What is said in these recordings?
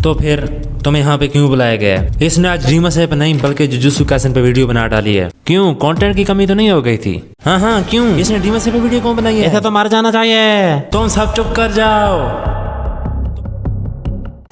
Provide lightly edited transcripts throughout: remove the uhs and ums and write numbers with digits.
तो फिर तुम्हें यहाँ पे क्यों बुलाया गया है? इसने आज ड्रीमर से नहीं बल्कि जुजुत्सु काइसेन पे वीडियो बना डाली है। क्यों, कंटेंट की कमी तो नहीं हो गई थी? हाँ क्यों, इसने ड्रीमर से पे वीडियो क्यों बनाई है? ऐसा तो मार जाना चाहिए। तुम सब चुप कर जाओ।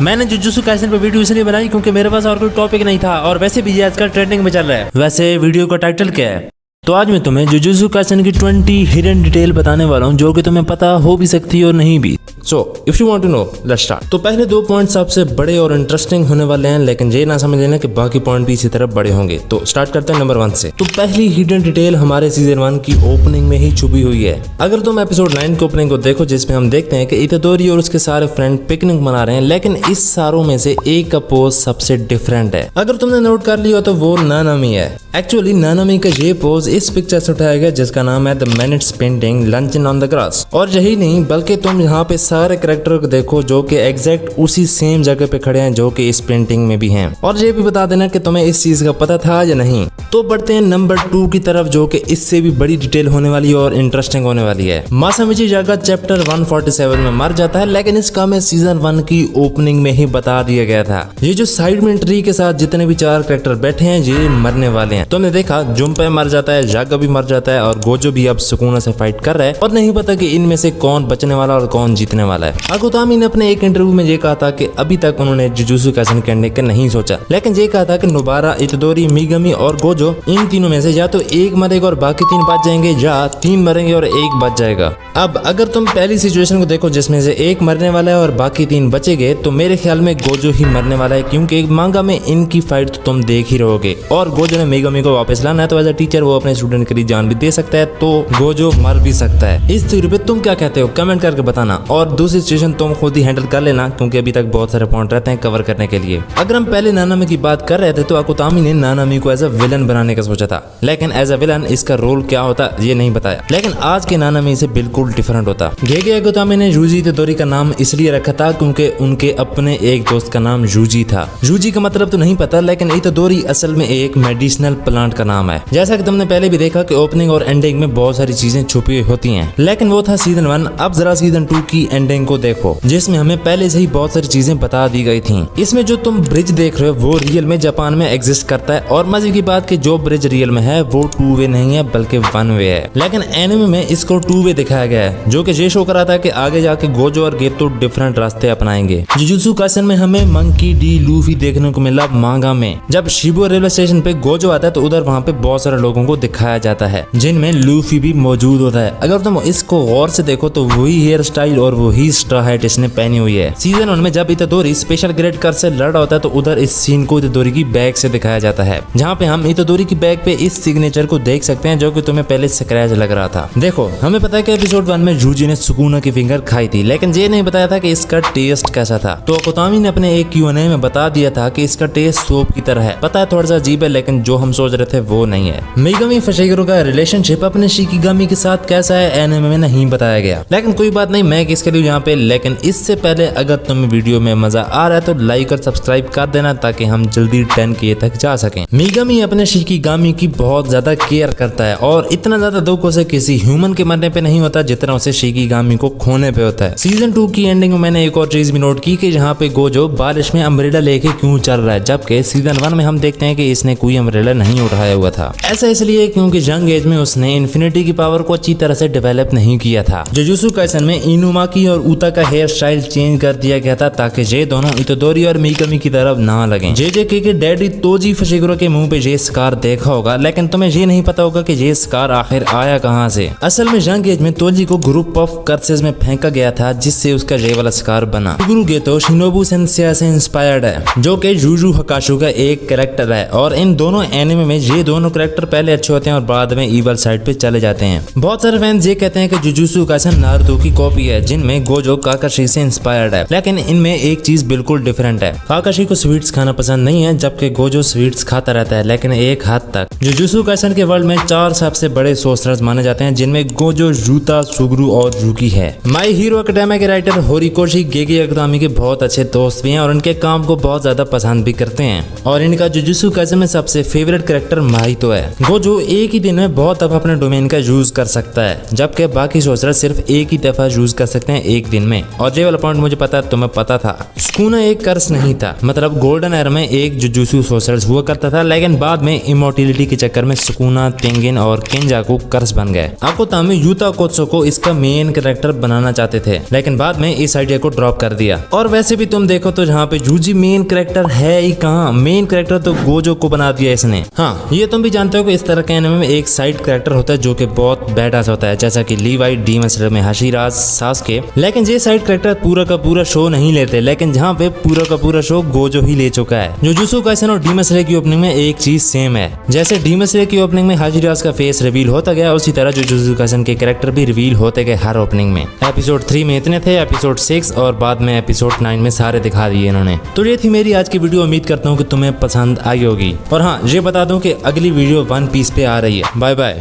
मैंने जुजुत्सु काइसेन पे वीडियो इसलिए बनाई क्योंकि मेरे पास और कोई टॉपिक नहीं था, और वैसे भी ये आजकल ट्रेंडिंग में चल रहा है। वैसे वीडियो का टाइटल क्या है? तो आज मैं तुम्हें जुजुत्सु काइसेन की 20 हिडन डिटेल बताने वाला हूँ जो कि तुम्हें पता हो भी सकती है और नहीं भी। So if you want to know, let's start. तो पहले 2 पॉइंट सबसे बड़े और इंटरेस्टिंग होने वाले हैं, लेकिन ये ना समझ लेना कि बाकी पॉइंट भी इसी तरह बड़े होंगे। तो स्टार्ट करते हैं नंबर 1 से। तो पहली हिडन डिटेल हमारे सीजन 1 की ओपनिंग में ही छुपी हुई है। अगर तुम एपिसोड 9 की ओपनिंग को देखो, जिसमें हम देखते हैं कि इतादोरी और उसके सारे फ्रेंड पिकनिक मना रहे हैं, लेकिन इस सारों में से एक का पोज सबसे डिफरेंट है। अगर तुमने नोट कर लिया तो वो नानामी है। एक्चुअली नानामी का ये पोज इस पिक्चर से उठाया गया जिसका नाम है the minutes painting luncheon on the grass. और यही नहीं बल्कि तुम यहाँ पे सारे कैरेक्टर को देखो जो कि एग्जैक्ट उसी सेम जगह पे खड़े हैं जो कि इस पेंटिंग में भी हैं। और ये भी बता देना कि तुम्हें इस चीज का पता था या नहीं। तो बढ़ते हैं नंबर 2 की तरफ, जो कि इससे भी बड़ी डिटेल होने वाली है और इंटरेस्टिंग होने वाली है। मासामिची जागा चैप्टर 147 में मर जाता है, लेकिन इसका मैं सीजन 1 की ओपनिंग में ही बता दिया गया था। ये जो साइड में ट्री के साथ जितने भी 4 कैरेक्टर बैठे हैं ये मरने वाले हैं। तुमने देखा जुनपे मर जाता है, जागा भी मर जाता है, और गोजो भी अब सुकून से फाइट कर रहा है, और नहीं पता कि इनमें से कौन बचने वाला और कौन जीतने वाला है। अकुतामी ने अपने एक इंटरव्यू में ये कहा था कि अभी तक उन्होंने जुजुत्सु काइसेन करने का नहीं सोचा, लेकिन ये कहा था कि नोबारा, इतादोरी, मिगामी और गोजो, इन तीनों में से या तो एक मरेगा और बाकी 3 बच जाएंगे, या 3 मरेंगे और 1 बच जाएगा। अब अगर तुम पहली सिचुएशन को देखो जिसमें से 1 मरने वाला है और बाकी 3 बचेंगे, तो मेरे ख्याल में गोजो ही मरने वाला है, क्योंकि मांगा में इनकी फाइट तो तुम देख ही रहोगे। और गोजो ने मिगामी को वापस लाना है, तो एज अ टीचर वो अपने स्टूडेंट के लिए जान भी दे सकता है, तो गोजो मर भी सकता है। इस थ्योरी पे तुम क्या कहते हो कमेंट करके बताना। और दूसरी सिचुएशन तुम खुद ही हैंडल कर लेना, क्योंकि अभी तक बहुत सारे पॉइंट रहते हैं कवर करने के लिए। अगर हम पहले नानामी की बात कर रहे थे तो अकुतामी ने नानामी को एज अ विलन बनाने का सोचा था, लेकिन एज अ विलन इसका रोल क्या होता ये नहीं बताया। लेकिन आज के नानामी से बिल्कुल डिफरेंट होता। गेगे अकुतामी ने यूजी इतादोरी का नाम इसलिए रखा था क्योंकि उनके अपने एक दोस्त का नाम यूजी था। यूजी का मतलब तो नहीं पता, लेकिन इतादोरी असल में एक मेडिसिनल प्लांट का नाम है। जैसा कि तुमने पहले भी देखा कि ओपनिंग और एंडिंग में बहुत सारी चीजें छुपी होती हैं, लेकिन वो था सीजन 1। अब जरा सीजन 2 की एंडिंग को देखो, जिसमें हमें पहले से ही बहुत सारी चीजें बता दी गई थी। इसमें जो तुम ब्रिज देख रहे हो वो रियल में जापान में एग्जिस्ट करता है, और मजे की बात कि जो ब्रिज रियल में है वो 2 वे नहीं है बल्कि 1 वे है। लेकिन एनिमे में इसको 2 वे दिखाया गया है, जो कि ये शो करा था कि आगे जाके गोजो और गेतो डिफरेंट रास्ते अपनाएंगे। जुजुत्सु काइसेन में हमें मंकी डी लूफी देखने को मिला मांगा में। जब शिबो रेलवे स्टेशन पे गोजो आता है तो उधर वहाँ पे बहुत सारे लोगों को दिखाया जाता है, जिनमें लूफी भी मौजूद होता है। अगर तुम इसको गौर से देखो तो वही हेयर स्टाइल और वही स्ट्रा हैट इसने पहनी हुई है। सीजन 1 में जब इतादोरी स्पेशल ग्रेड कर से लड़ रहा होता है तो उधर इस सीन को इतादोरी की बैग से दिखाया जाता है, जहाँ पे हम इतादोरी की बैग पे इस सिग्नेचर को देख सकते हैं जो कि तुम्हें पहले स्क्रैच लग रहा था। देखो हमें पता है कि एपिसोड 1 में यूजी ने सुकुना की फिंगर खाई थी, लेकिन ये नहीं बताया था कि इसका टेस्ट कैसा था। तो अकुतामी ने अपने एक Q&A में बता दिया था कि इसका टेस्ट सोप की तरह है। पता है थोड़ा सा अजीब है, लेकिन जो हम सोच रहे थे वो नहीं है। मिगामी फशिगुरो का रिलेशनशिप अपने शिकिगामी के साथ कैसा है एनिमे में नहीं बताया गया, लेकिन कोई बात नहीं, मैं किसके लिए यहाँ पे। लेकिन इससे पहले अगर तुम्हें वीडियो में मजा आ रहा है तो लाइक और सब्सक्राइब कर देना, ताकि हम जल्दी 10K तक जा सकें। मिगामी अपने शिकिगामी की बहुत ज्यादा केयर करता है, और इतना ज्यादा दुख उसे किसी ह्यूमन के मरने पे नहीं होता जितना उसे शिकिगामी को खोने पे होता है। सीजन 2 की एंडिंग में मैंने एक और चीज भी नोट की कि यहाँ पे गोजो बारिश में अम्ब्रेला लेके क्यों चल रहा है, जबकि सीजन 1 में हम देखते हैं कि इसने कोई अम्ब्रेला नहीं उठाया हुआ था। ऐसा इसलिए क्योंकि यंग एज में उसने इन्फिनिटी की पावर को अच्छी तरह से डेवलप नहीं किया था। जुजुत्सु काइसेन में इनुमाकी और उता का हेयर स्टाइल चेंज कर दिया गया था ताकि ये दोनों इतादोरी और मिगामी की तरफ ना लगे। जेजेके के डैडी तोजी फशिगुरो के मुंह पे ये स्कार देखा होगा, लेकिन तुम्हें ये नहीं पता होगा कि ये स्कार आखिर आया कहाँ से। असल में यंग एज में तोजी को ग्रुप ऑफ कर्सेस में फेंका गया था, जिससे उसका ये वाला स्कार बना। शिगुरु गेतो शिनोबु सेंसेई से इंस्पायर्ड है, जो कि जुजु हकाशु का एक कैरेक्टर है, और इन दोनों एनिमे में ये दोनों कैरेक्टर पहले अच्छे होते हैं और बाद में ईवल साइड पे चले जाते हैं। बहुत सारे फैंस ये कहते हैं कि जुजुत्सु काइसेन नारुतो की कॉपी है, जिनमें गोजो काकाशी से इंस्पायर्ड है, लेकिन इनमें एक चीज बिल्कुल डिफरेंट है। काकाशी को स्वीट्स खाना पसंद नहीं है, जबकि गोजो स्वीट्स खाता रहता है, लेकिन एक हद तक। जुजुत्सु काइसेन के वर्ल्ड में 4 सबसे बड़े सोर्सर्स माने जाते हैं, जिनमें गोजो, यूता, सुगुरु और युकी है। माय हीरो एकेडेमिया के राइटर होरिकोशी गेगे अकुतामी के बहुत अच्छे दोस्त भी हैं, और उनके काम को बहुत ज्यादा पसंद भी करते हैं। और इनका जुजुत्सु काइसेन में सबसे फेवरेट कैरेक्टर माहितो है। गोजो एक ही दिन में बहुत दफा अपने डोमेन का यूज कर सकता है, जबकि बाकी सोर्सर सिर्फ एक ही दफा यूज कर सकते हैं एक दिन में। और ये वाला पॉइंट मुझे पता है, तुम्हें पता था। सुकुना एक कर्स नहीं था, मतलब गोल्डन एरा में एक जुजुत्सु सोर्सर्स हुआ करता था, लेकिन बाद में इमोर्टिलिटी के चक्कर में सुकुना, तेंगिन और केंजाकू कर्स बन गए। आकोतामे यूता कोत्सो को इसका मेन कैरेक्टर बनाना चाहते थे, लेकिन बाद में इस आइडिया को ड्रॉप कर दिया। और वैसे भी तुम देखो तो जहाँ पे जूजी मेन कैरेक्टर है ही कहाँ, मेन कैरेक्टर तो गोजो को बना दिया इसने। हाँ, ये तुम भी जानते हो कि इस तरह के एनिमे में एक साइड कैरेक्टर होता है जो कि बहुत बैडास होता है, जैसा कि लीवाई डीमन स्लेयर में हाशिराज, सास्के। लेकिन ये साइड कैरेक्टर पूरा का पूरा शो नहीं लेते, लेकिन जहाँ पे पूरा का पूरा शो गोजो ही ले चुका है। जुजुत्सु काइसेन और डीमन स्लेयर की ओपनिंग में एक चीज सेम है। जैसे डीमन स्लेयर की ओपनिंग में हाशिराज का फेस रिवील होता गया, उसी तरह जुजुत्सु काइसेन के कैरेक्टर भी रिवील होते गए हर ओपनिंग में। एपिसोड 3 में इतने थे, एपिसोड 6 और बाद में एपिसोड 9 में सारे दिखा दिए इन्होंने। तो ये थी मेरी आज की वीडियो, उम्मीद करता हूँ कि तुम्हें पसंद आई होगी। और हाँ, ये बता दूं कि अगली वीडियो वन पीस पे आ रही है। Bye bye.